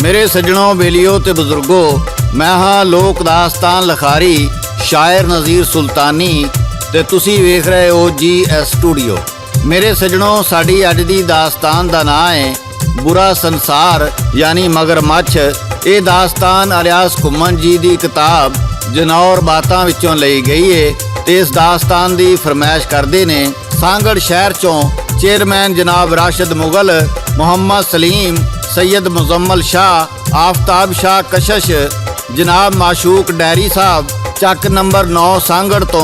मेरे सज्जनों बेलियो ते बुजुर्गो, मैं हाँ लोक दास्तान लिखारी शायर नज़ीर सुल्तानी ते तुसी वेख रहे हो GS स्टूडियो। मेरे सज्जनों, साडी अज दी दास्तान दा नाम है बुरा संसार यानी मगरमच्छ। ये दास्तान अलियास घुम्मन जी दी किताब जनौर बातां विचों लई गई है ते इस दास्तान दी फरमाइश करदे ने सांगड़ शहर चों चेयरमैन जनाब राशिद मुगल, मोहम्मद सलीम, सैयद मुजम्मल शाह, आफ्ताब शाह कशश, जनाब माशूक डैरी साहब, ਚੱਕ नंबर 9 सांगड़ तो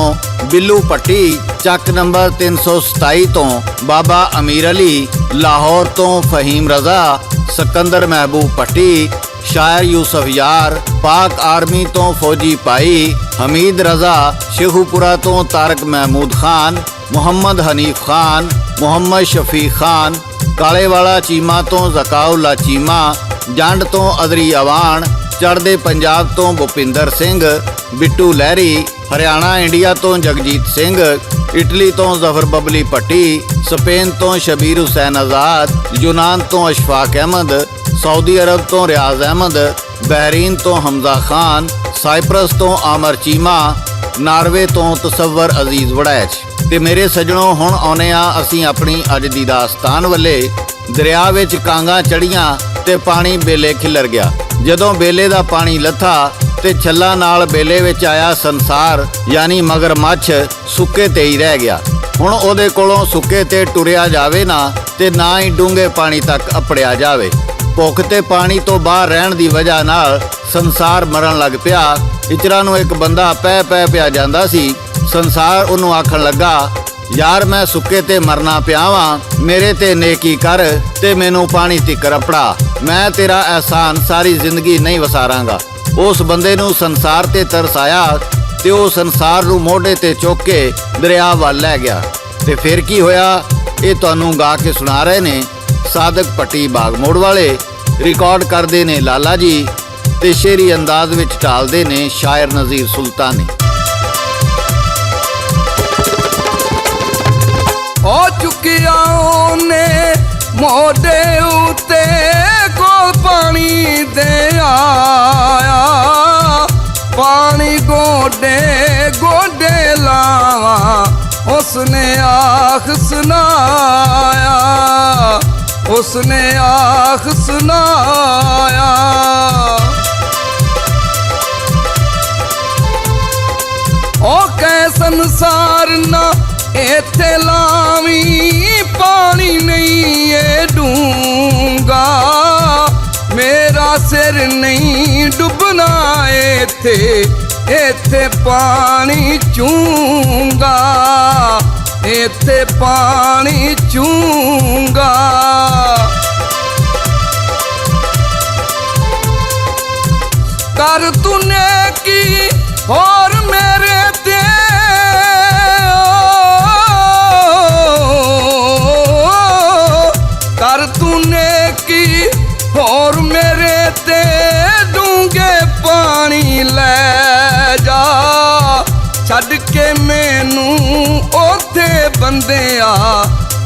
बिल्लू भट्टी, ਚੱਕ नंबर 327 तो बाबा अमीर अली, लाहौर तो फहीम रजा, सिकंदर महबूब भट्टी, शायर यूसुफ यार, पाक आर्मी तो फौजी भाई हमीद रजा, शेखुपुरा तो तारक महमूद खान, मुहम्मद हनीफ खान, मुहम्मद शफीक खान, कालेवाला चीमा तो जकाउल्ला चीमा, जंड तो अदरी अवान, चढ़दे पंजाब तो भुपिंदर सिंह, बिट्टू लहरी, हरियाणा इंडिया तो जगजीत सिंह, इटली तो जफर बबली भट्टी, स्पेन तो शबीर हुसैन आज़ाद, यूनान तो अशफाक अहमद, सऊदी अरब तो रियाज अहमद, बहरीन तो हमजा खान, साइप्रस तो आमर चीमा, नार्वे तो तसव्वर अजीज वड़ैच। ते मेरे सज्जनों, हुण आउने आ असीं अपनी अज दी दास्तान वल्ले। दरिया विच कांगा चढ़ियां ते पानी बेले खिलर गया। जदों बेले दा पानी लथा ते छल्ला नाल बेले विच आया संसार यानी मगरमच्छ सुक्के ते ही रह गया। हुण ओहदे कोलों सुक्के ते टुरिया जावे ना ते ना ही डूंघे पानी तक अपड़िया जावे। भुख ते पानी तो बाहर रहण दी वजह नाल संसार मरण लग पिया। इचरा नूं एक बंदा पै पै पिया जांदा सी। संसार उन्होंने आखन लगा, यार मैं सुक्के ते मरना पिया वां, मेरे ते नेकी कर ते मैनू पानी तिकर अपड़ा, मैं तेरा एहसान सारी जिंदगी नहीं वसारांगा। उस बंदे नू संसार ते तरस आया ते वो संसार नू मोढे ते चुक के दरिया वल लै गया। ते फिर की होया ये तुहानू गा के सुना रहे ने सादक भट्टी बागमोड़ वाले। रिकॉर्ड करते ने लाला जी ते शेरी अंदाज विच ढालदे ने शायर नज़ीर सुल्तानी। हो चुकिया ने मोढे उते कोल पानी दे आया, पानी गोडे गोडे लावा उसने आख सुनाया, उसने आख सुनाया। ओ कै संसार ना इत्थे लावी पानी नहीं है डूंगा, मेरा सिर नहीं डुबना इत्थे, इत्थे पानी चूंगा, इत्थे पानी चूंगा। कर तूने की और मेरे ते कर तूने की और मेरे ते डूंगे पानी ले जा, छड़ के मैनू ओथे बंदिया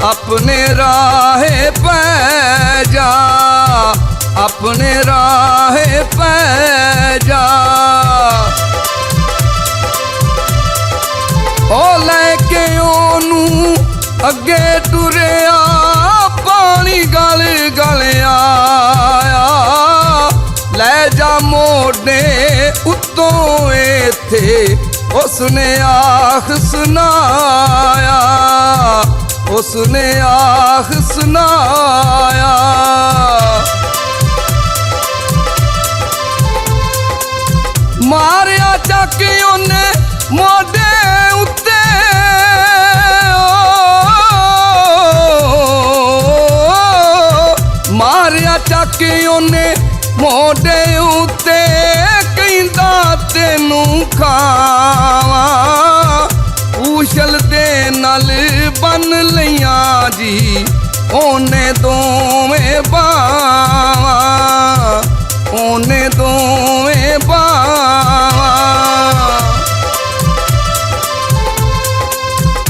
अपने राहे पै जा, अपने राहे पै जा। ओ लैके ओनू अगे टुरिया पानी गल गल आया, लै जा मोढे उत्तों इत्थे उसने आख सुनाया, उसने आख सुनाया। मारिया चक ओने मोढे उत्ते, मारिया चक ओने मोढे उत्ते, कहंदा तेनू खावा, ऊशल दे नल बन लिया जी ओने दोवें बावा, ओने दोवें बावा।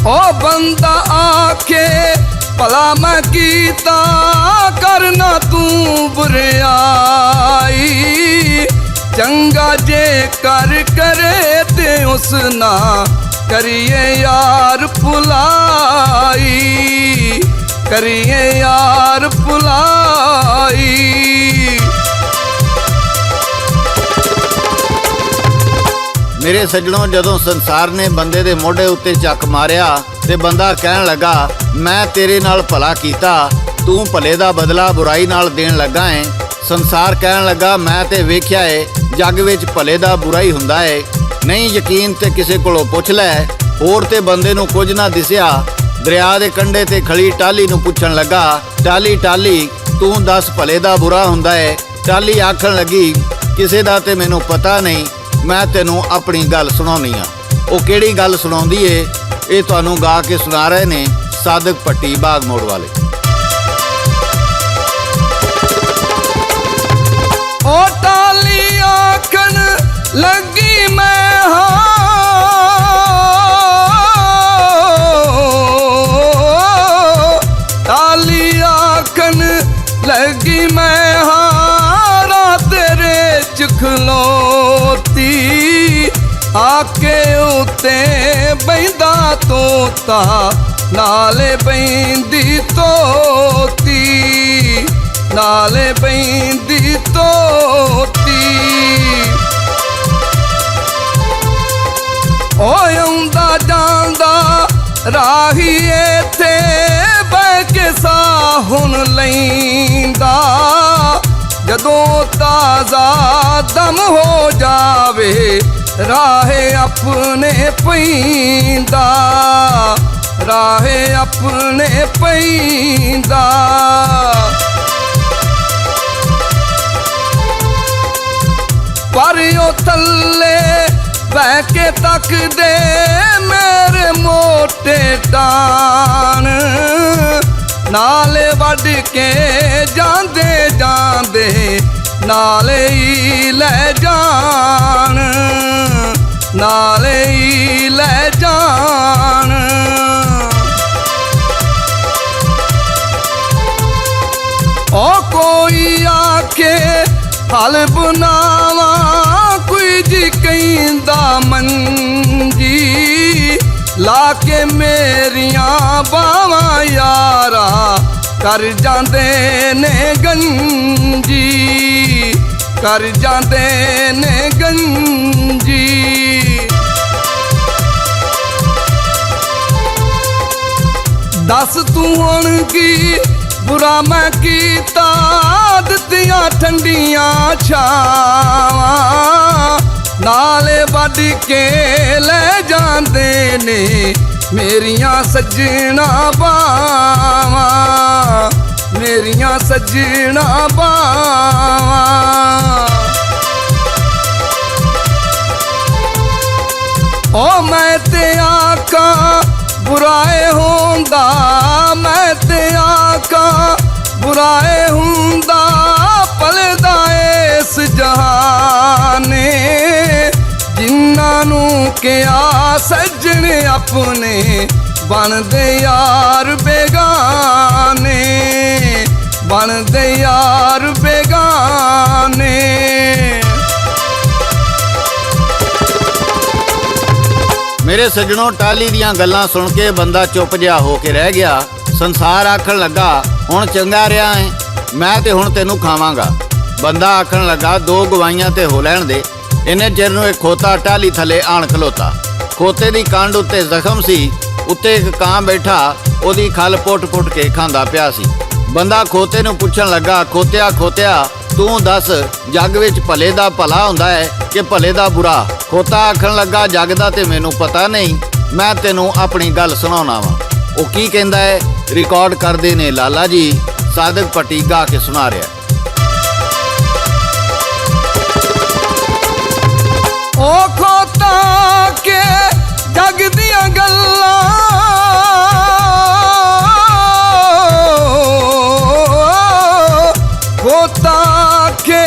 ओ बंदा आखे भला मैं कीता कर ਕਰਨਾ ਤੂੰ ਬੁਰਿਆਈ, ਚੰਗਾ ਜੇ ਕਰ ਕਰੇ ਤੇ ਉਸ ਨਾ ਕਰੀਏ ਯਾਰ ਭੁਲਾਈ, ਕਰੀਏ ਯਾਰ ਭੁਲਾਈ। ਮੇਰੇ ਸੱਜਣੋ, ਜਦੋਂ ਸੰਸਾਰ ਨੇ ਬੰਦੇ ਦੇ ਮੋਢੇ ਉੱਤੇ ਚੱਕ ਮਾਰਿਆ ਤੇ ਬੰਦਾ ਕਹਿਣ ਲੱਗਾ ਮੈਂ ਤੇਰੇ ਨਾਲ ਭਲਾ ਕੀਤਾ, ਤੂੰ ਭਲੇ ਦਾ ਬਦਲਾ ਬੁਰਾਈ ਨਾਲ ਦੇਣ ਲੱਗਾ ਏ। ਸੰਸਾਰ ਕਹਿਣ ਲੱਗਾ ਮੈਂ ਤੇ ਵੇਖਿਆ ਏ ਜੱਗ ਵਿੱਚ ਭਲੇ ਦਾ ਬੁਰਾ ਹੀ ਹੁੰਦਾ ਏ, ਨਹੀਂ ਯਕੀਨ ਤੇ ਕਿਸੇ ਕੋਲੋਂ ਪੁੱਛ ਲੈ। ਹੋਰ ਤੇ ਬੰਦੇ ਨੂੰ ਕੁਝ ਨਾ ਦਿਸਿਆ। ਦਰਿਆ ਦੇ ਕੰਢੇ ਤੇ ਖੜੀ ਟਾਹਲੀ ਨੂੰ ਪੁੱਛਣ ਲੱਗਾ, ਟਾਹਲੀ ਟਾਹਲੀ ਤੂੰ ਦੱਸ ਭਲੇ ਦਾ ਬੁਰਾ ਹੁੰਦਾ ਏ। ਟਾਹਲੀ ਆਖਣ ਲੱਗੀ ਕਿਸੇ ਦਾ ਤੇ ਮੈਨੂੰ ਪਤਾ ਨਹੀਂ, ਮੈਂ ਤੈਨੂੰ ਆਪਣੀ ਗੱਲ ਸੁਣਾਉਣੀ ਆ। ਉਹ ਕਿਹੜੀ ਗੱਲ ਸੁਣਾਉਂਦੀ ਏ ਇਹ ਤੁਹਾਨੂੰ ਗਾ ਕੇ ਸੁਣਾ ਰਹੇ ਨੇ ਸਾਦਿਕ ਭੱਟੀ ਬਾਗ ਮੋੜ ਵਾਲੇ। ਉਹ ਟਾਹਲੀ ਆਖਣ ਲੱਗੀ ਮੈਂ ਹਾਂ, ਟਾਹਲੀ ਆਖਣ ਲੱਗੀ ਮੈਂ ਹਾਂ, ਰਾਤ ਤੇਰੇ ਚ ਖਲੋਤੀ, ਆਕੇ ਉੱਤੇ ਬੈਂਦਾ ਤੋਤਾ ਨਾਲੇ ਬੈਂਦੀ ਤੋਤੀ, ਨਾਲੇ ਬੈਂਦੀ ਤੋਤੀ। ਓਏ ਆਉਂਦਾ ਜਾਂਦਾ ਰਾਹੀ ਇੱਥੇ ਬਹਿ ਕੇ ਸਾਹ ਹੁਣ ਲੈਂਦਾ, ਜਦੋਂ ਤਾਜ਼ਾ ਦਮ ਹੋ ਜਾਵੇ ਰਾਹੇ ਆਪਣੇ ਪੈਂਦਾ, ਰਾਹੇ ਆਪਣੇ ਪੈਂਦਾ। ਪਰ ਉਹ ਥੱਲੇ ਬਹਿ ਕੇ ਤੱਕਦੇ ਮੇਰੇ ਮੋਟੇ ਟਾਣ, ਨਾਲੇ ਵੱਢ ਕੇ ਜਾਂਦੇ ਜਾਂਦੇ ਨਾਲੇ ਹੀ ਲੈ ਜਾਣ, ਨਾਲੇ ਹੀ ਲੈ ਜਾਣ। ਉਹ ਕੋਈ ਆਕੇ ਹਲ ਬਣਾਵਾਂ, ਕੋਈ ਜੀ ਕਹਿੰਦਾ ਮੰਜੀ, ਲਾ ਕੇ ਮੇਰੀਆਂ ਬਾਵਾਂ ਯਾਰਾ ਕਰ ਜਾਂਦੇ ਨੇ ਗੰਜੀ, ਕਰ ਜਾਂਦੇ ਨੇ ਗੰਜੀ। ਦੱਸ ਤੂੰ ਹੁਣ ਕੀ ਬੁਰਾ ਮੈਂ ਕੀਤਾ, ਦਿੱਤੀਆਂ ਠੰਡੀਆਂ ਛਾਵਾਂ, ਨਾਲੇ ਵੱਢ ਕੇ ਲੈ ਜਾਂਦੇ ਨੇ ਮੇਰੀਆਂ ਸੱਜਣਾ ਬਾਵਾਂ, ਮੇਰੀਆਂ ਸੱਜਣਾ ਬਾਵਾਂ। ਓ ਮੈਂ ਤੇ ਆਖਾਂ ਬੁਰਾਏ ਹੁੰਦਾ, ਮੈਂ ਤੇ ਆਖਾਂ ਬੁਰਾਏ ਹੁੰਦਾ, ਪਲਦਾ ਇਸ ਜਹਾਨੇ, ਜਿਨ੍ਹਾਂ ਨੂੰ ਕਿਹਾ ਸੱਜਣ ਆਪਣੇ ਬਣਦੇ ਯਾਰ ਬੇਗਾਨੇ, ਬਣਦੇ ਯਾਰ ਬੇਗਾਨੇ। ਮੇਰੇ ਸੱਜਣੋ, ਟਾਹਲੀ ਦੀਆਂ ਗੱਲਾਂ ਸੁਣ ਕੇ ਬੰਦਾ ਚੁੱਪ ਜਿਹਾ ਹੋ ਕੇ ਰਹਿ ਗਿਆ। ਸੰਸਾਰ ਆਖਣ ਲੱਗਾ ਹੁਣ ਚੰਗਾ ਰਿਹਾ ਏ, ਮੈਂ ਤੇ ਹੁਣ ਤੈਨੂੰ ਖਾਵਾਂਗਾ। ਬੰਦਾ ਆਖਣ ਲੱਗਾ ਦੋ ਗਵਾਈਆਂ ਤੇ ਹੋ ਲੈਣ ਦੇ। ਇੰਨੇ ਚਿਰ ਨੂੰ ਇੱਕ ਖੋਤਾ ਟਾਹਲੀ ਥੱਲੇ ਆਣ ਖਲੋਤਾ। ਖੋਤੇ ਦੀ ਕੰਡ ਉੱਤੇ ਜ਼ਖਮ ਸੀ, ਉੱਤੇ ਇੱਕ ਕਾਂ ਬੈਠਾ ਉਹਦੀ ਖੱਲ ਪੁੱਟ-ਪੁੱਟ ਕੇ ਖਾਂਦਾ ਪਿਆ ਸੀ। ਬੰਦਾ ਖੋਤੇ ਨੂੰ ਪੁੱਛਣ ਲੱਗਾ, ਖੋਤਿਆ ਖੋਤਿਆ ਤੂੰ ਦੱਸ ਜੱਗ ਵਿੱਚ ਭਲੇ ਦਾ ਭਲਾ ਹੁੰਦਾ ਹੈ ਕਿ ਭਲੇ ਦਾ ਬੁਰਾ? ਖੋਤਾ ਆਖਣ ਲੱਗਾ ਜੱਗ ਦਾ ਤੇ ਮੈਨੂੰ ਪਤਾ ਨਹੀਂ, ਮੈਂ ਤੈਨੂੰ ਆਪਣੀ ਗੱਲ ਸੁਣਾਉਣਾ ਵਾ। ਉਹ ਕੀ ਕਹਿੰਦਾ ਹੈ ਰਿਕਾਰਡ ਕਰਦੇ ਨੇ ਲਾਲਾ ਜੀ, ਸਾਦਿਕ ਭੱਟੀ ਗਾ ਕੇ ਸੁਣਾ ਰਿਹਾ। ਉਹ ਖੋਤਾ ਕੇ ਜੱਗ ਦੀਆਂ ਗੱਲਾਂ, ਖੋਤਾ ਕੇ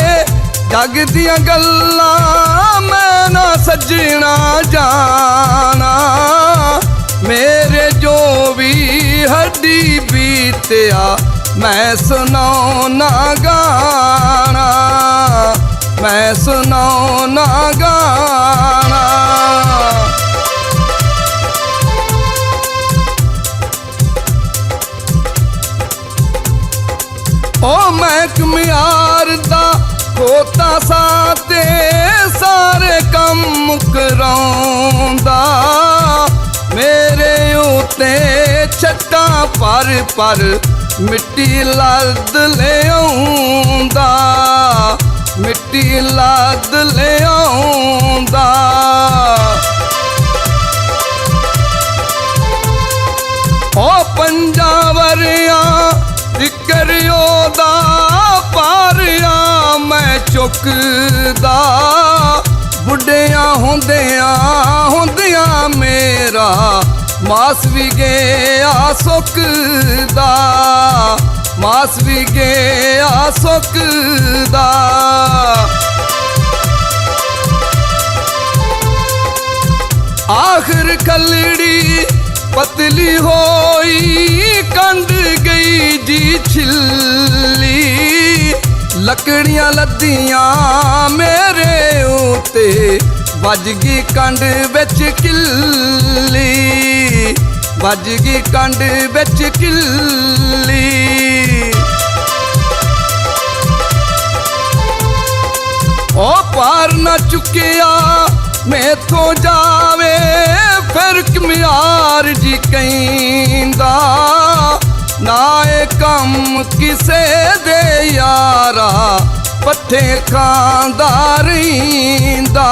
ਜੱਗ ਦੀਆਂ ਗੱਲਾਂ, ਮੈਂ ਨਾ ਸੱਜਣਾ ਜਾਣਾ, ਮੇਰੇ ਜੋ ਵੀ ਹੱਡੀ ਬੀਤਿਆ मैं सुनाऊना गाना, मैं सुनाऊना गाना। ओ मैं कमियार दा खोता साते सारे कम मुकराउंदा, मेरे उत्ते छट्टा पर मिट्टी लद ले आउंदा, मिट्टी लद ले आउंदा। ओ पंजावरिया दिकरियो दा पारिया मैं चुकदा, बुढ़िया होंदिया मेरा मास भी गया सुकदा, मास भी गया सुकदा। आखिर कलड़ी पतली होई कंड गई जी छिल्ली, लकड़ियां लद्दियां मेरे उते बज गई कंड बिच किल्ली, बज गई कंड बिच किल्ली। ओ पार न चुकिया मैथों जावे फिर कमियार जी कहंदा, ना ए कम किसे दे यारा पट्ठे खांदा रहिंदा,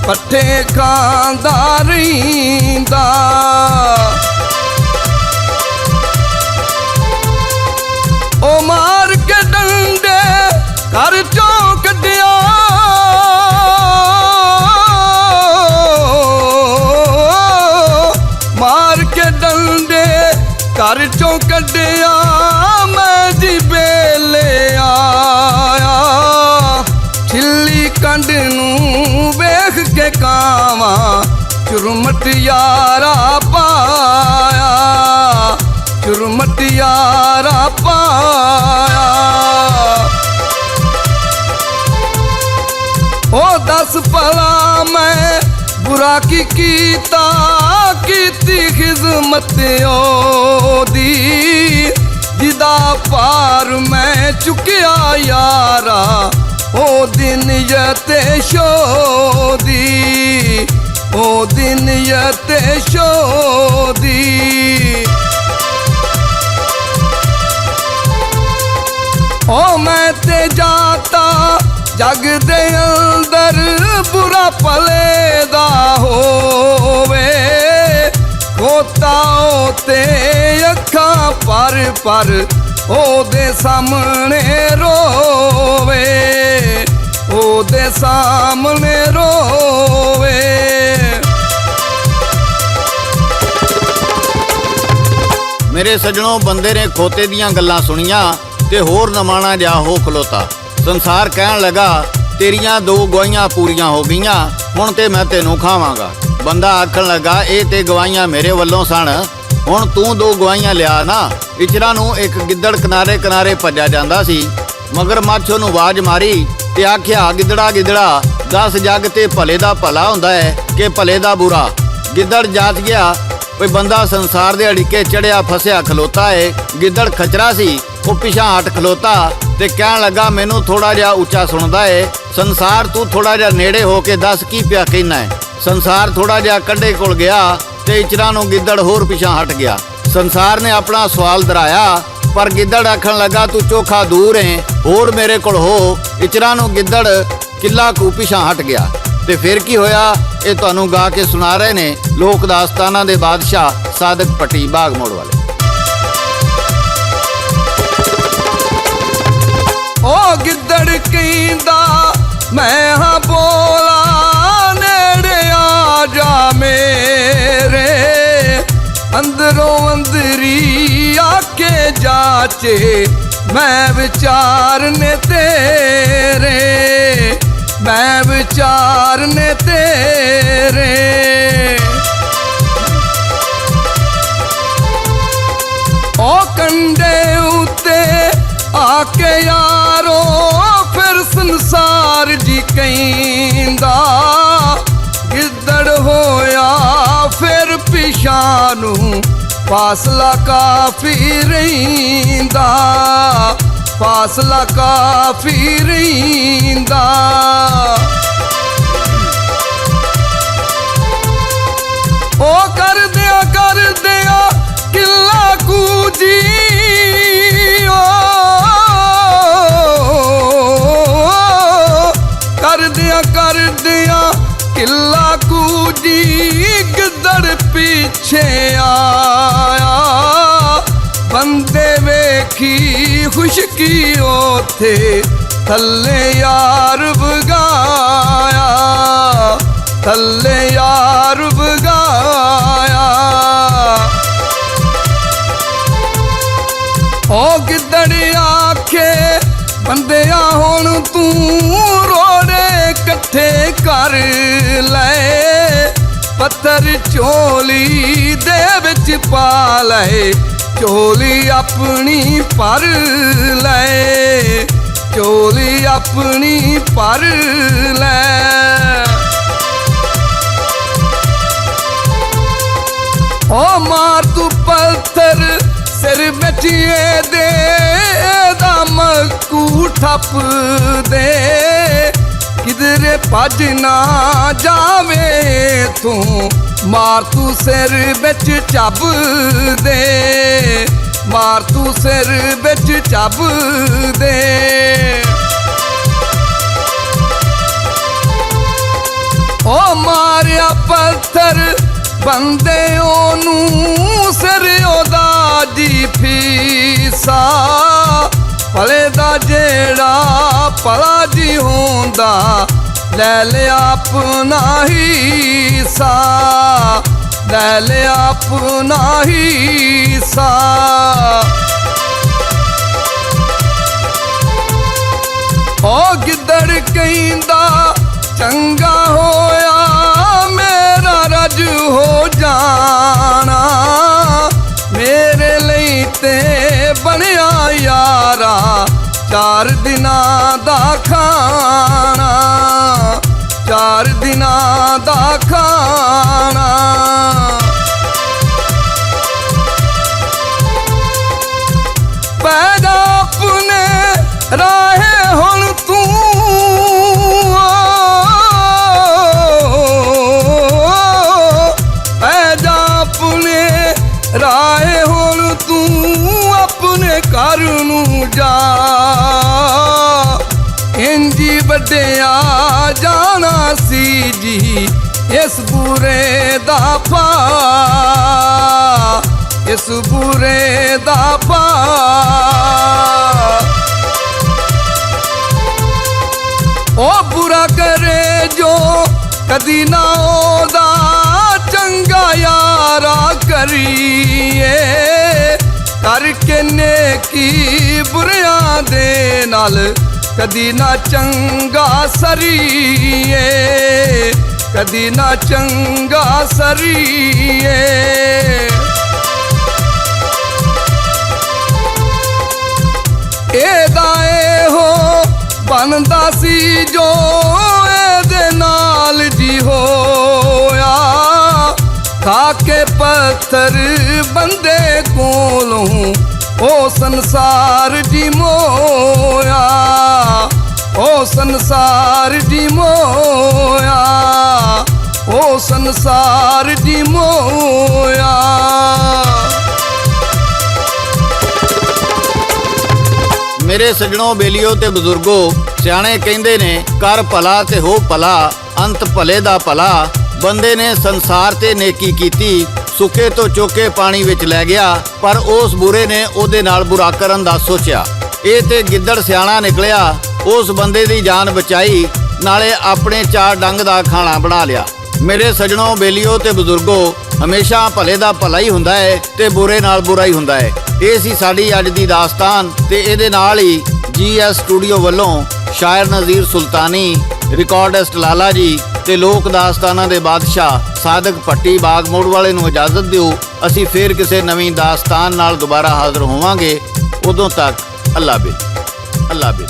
पट्ठे खांदा रहिंदा। ओ मार के डंडे घर चों कढिया, मार के डंडे घर चों कढिया मैं जी बेले आया, छिल्ली कंड नूं वेख के कावा चुरमट यारा पाया, चुरमट यारा पाया। ओ दस भला मैं बुरा की कीता कीती खिदमत ओदी, जिदा पार मैं चुकिया यारा ओ दिन यते शोदी, ओ दिन यते शोदी। ओ मैं ते जाता जग दे अंदर बुरा भले दा होवे, खोता ओते अखां पर ओदे सामने रोवे, ओदे सामने रोवे। मेरे सजणों, बंदे ने खोते दियां गल्लां सुनियां ते होर नमाणा जा हो खलोता। संसार कहन लगा, तेरियां 2 गवाइयां पूरियां हो गईयां, हुण ते मैं तेनू खावांगा। बंदा आखन लगा, ये ते गवाइयां मेरे वल्लों सन, हुण तू 2 गवाइयां लिया ना। इचरा नूं एक गिद्दड़ किनारे किनारे भज्या जांदा सी। मगर मੱਛ ਉਹਨੂੰ आवाज मारी ते आख्या, गिद्दड़ा गिद्दड़ा दस जग ते भले दा भला हुंदा है कि भले दा बुरा। गिद्दड़ जाच गया, कोई बंदा संसार दे अड़िके चढ़िया फसिया खलोता है। गिद्दड़ खचरा सी, वो पिछा हट खलोता ते कहन लगा, मैनू थोड़ा जिहा उच्चा सुनदा है। संसार तू थोड़ा जिहा नेड़े हो के दस की पिया कहना है। संसार थोड़ा जिहा कंढे कोल गया ते इचरा नूं गिद्दड़ होर पिछा हट गया। संसार ने अपना सवाल दोहराया, पर गिद्दड़ आखन लगा, तू चोखा दूर है, होर मेरे कोल हो। इचरा नूं गिद्दड़ किला कू पिछा हट गया। ते फिर की होया, ये तुहानू गा के सुना रहे ने लोक दास्ताना दे बादशाह सादक पट्टी बागमोड़ वाले। ओ गिद्दड़ कहंदा, मैं हाँ बोला नेड़े आ जा मेरे, अंदरों अंदरी आके जाचे मैं विचार ने तेरे, मैं विचार ने तेरे। ओ कंडे ਫਾਸਲਾ ਕਾਫੀ ਰਹਿੰਦਾ, ਫਾਸਲਾ ਕਾਫੀ ਰਹਿੰਦਾ। ਉਹ ਕਰਦਿਆਂ ਕਰਦਿਆਂ ਕਿੱਲਾ ਕੂਜੀ, ਕਰਦਿਆਂ ਕਰਦਿਆਂ ਕਿੱਲਾ ਕੂਜੀ, ਗਿੱਦੜ ਪਿੱਛੇ ਆਇਆ। ਬੰਦੇ ਵੇਖੀ ਖੁਸ਼ਕੀ ਉੱਥੇ ਥੱਲੇ ਯਾਰ ਵਗਾਇਆ, ਥੱਲੇ ਯਾਰ ਵਗਾਇਆ। ਉਹ ਗਿੱਦੜ ਆਖੇ ਬੰਦਿਆ ਹੁਣ ਤੂੰ ਰੋੜੇ ਇਕੱਠੇ ਕਰ ਲੈ, ਪੱਥਰ ਝੋਲੀ ਦੇ ਵਿੱਚ ਪਾ ਲੈ, ਝੋਲੀ ਆਪਣੀ ਭਰ ਲੈ, ਝੋਲੀ ਆਪਣੀ ਭਰ ਲੈ। ਓ ਮਾਰ ਤੂੰ ਪੱਥਰ ਸਿਰ ਵਿੱਚ ਇਹਦੇ ਦਾ ਮੱਕੂ ਠੱਪ ਦੇ, ਕਿਧਰੇ ਭੱਜ ਨਾ ਜਾਵੇ ਤੂੰ, ਮਾਰ ਤੂੰ ਸਿਰ ਵਿੱਚ ਚੱਬ ਦੇ, ਮਾਰ ਤੂੰ ਸਿਰ ਵਿੱਚ ਚੱਬ ਦੇ। ਓ ਮਾਰਿਆ ਪੱਥਰ ਬੰਦੇ ਉਹਨੂੰ, ਸਿਰ ਉਹਦਾ ਜੀ ਫੀਸਾ, ਭਲੇ ਦਾ ਜਿਹੜਾ ਭਲਾ ਜੀ ਹੁੰਦਾ, ਲੈ ਲਿਆ ਆਪਣਾ ਹਿੱਸਾ, ਲੈ ਲਿਆ ਆਪਣਾ ਹਿੱਸਾ। ਉਹ ਗਿੱਦੜ ਕਹਿੰਦਾ ਚੰਗਾ ਹੋਇਆ ਮੇਰਾ ਰਜ ਹੋ ਜਾਣਾ, ਮੇਰੇ ਲਈ ਤੇ ਬਣਿਆ ਯਾਰਾ 4 ਦਿਨਾਂ ਦਾ ਖਾਣਾ, 4 ਦਿਨਾਂ ਦਾ ਖਾਣਾ। ਪੈ ਜਾ ਆਪਣੇ ਰਾਹੇ ਹੁਣ ਤੂੰ, ਪੈ ਜਾ ਆਪਣੇ ਰਾਹੇ ਹੁਣ ਤੂੰ, ਆਪਣੇ ਘਰ ਨੂੰ ਜਾ। ਇੰਜੀ ਵੱਡਿਆ ਜਾਣਾ ਸੀ ਜੀ ਇਸ ਬੁਰੇ ਦਾ ਪਾ, ਇਸ ਬੁਰੇ ਦਾ ਪਾ। ਉਹ ਬੁਰਾ ਕਰੇ ਜੋ ਕਦੀ ਨਾ ਉਹਦਾ ਚੰਗਾ ਯਾਰਾ ਕਰੀਏ, ਕਰਕੇ ਨੇਕੀ ਬੁਰਿਆਂ ਦੇ ਨਾਲ ਕਦੀ ਨਾ ਚੰਗਾ ਸਰੀਏ, ਕਦੀ ਨਾ ਚੰਗਾ ਸਰੀਏ। ਇਹਦਾ ਇਹੋ ਬਣਦਾ ਸੀ ਜੋ ਇਹਦੇ ਨਾਲ ਜੀ ਹੋਇਆ, ਖਾ ਕੇ ਪੱਥਰ ਬੰਦੇ ਕੋਲੋਂ ਉਹ ਸੰਸਾਰ ਦੀ ਮੋਇਆ, ਉਹ ਸੰਸਾਰ ਦੀ ਮੋਇਆ, ਉਹ ਸੰਸਾਰ ਦੀ ਮੋਇਆ। ਮੇਰੇ ਸੱਜਣੋ, ਬੇਲੀਓ ਤੇ ਬਜ਼ੁਰਗੋ, ਸਿਆਣੇ ਕਹਿੰਦੇ ਨੇ ਕਰ ਭਲਾ ਤੇ ਹੋ ਭਲਾ, ਅੰਤ ਭਲੇ ਦਾ ਭਲਾ। ਬੰਦੇ ਨੇ ਸੰਸਾਰ ਤੇ ਨੇਕੀ ਕੀਤੀ, ਸੁੱਕੇ ਤੋਂ ਚੋਕੇ ਪਾਣੀ ਵਿੱਚ ਲੈ ਗਿਆ, ਪਰ ਉਸ ਬੁਰੇ ਨੇ ਉਹਦੇ ਨਾਲ ਬੁਰਾ ਕਰਨ ਦਾ ਸੋਚਿਆ। ਇਹ ਤੇ ਗਿੱਦੜ ਸਿਆਣਾ ਨਿਕਲਿਆ, ਉਸ ਬੰਦੇ ਦੀ ਜਾਨ ਬਚਾਈ, ਨਾਲੇ ਆਪਣੇ 4 ਡੰਗ ਦਾ ਖਾਣਾ ਬਣਾ ਲਿਆ। ਮੇਰੇ ਸੱਜਣੋ, ਬੇਲੀਓ ਤੇ ਬਜ਼ੁਰਗੋ, ਹਮੇਸ਼ਾ ਭਲੇ ਦਾ ਭਲਾ ਹੀ ਹੁੰਦਾ ਹੈ ਤੇ ਬੁਰੇ ਨਾਲ ਬੁਰਾ ਹੀ ਹੁੰਦਾ ਹੈ। ਇਹ ਸੀ ਸਾਡੀ ਅੱਜ ਦੀ ਦਾਸਤਾਨ, ਤੇ ਇਹਦੇ ਨਾਲ ਹੀ GS ਸਟੂਡੀਓ ਵੱਲੋਂ ਸ਼ਾਇਰ ਨਜ਼ੀਰ ਸੁਲਤਾਨੀ, ਰਿਕਾਰਡਿਸਟ ਲਾਲਾ ਜੀ ਤੇ ਲੋਕ ਦਾਸਤਾਨਾਂ ਦੇ ਬਾਦਸ਼ਾਹ ਸਾਦਕ ਭੱਟੀ ਬਾਗ ਮੋੜ ਵਾਲੇ ਨੂੰ ਇਜਾਜ਼ਤ ਦਿਓ। ਅਸੀਂ ਫੇਰ ਕਿਸੇ ਨਵੀਂ ਦਾਸਤਾਨ ਨਾਲ ਦੁਬਾਰਾ ਹਾਜ਼ਰ ਹੋਵਾਂਗੇ। ਉਦੋਂ ਤੱਕ ਅੱਲਾ ਬਿਲ, ਅੱਲਾ ਬਿਲ।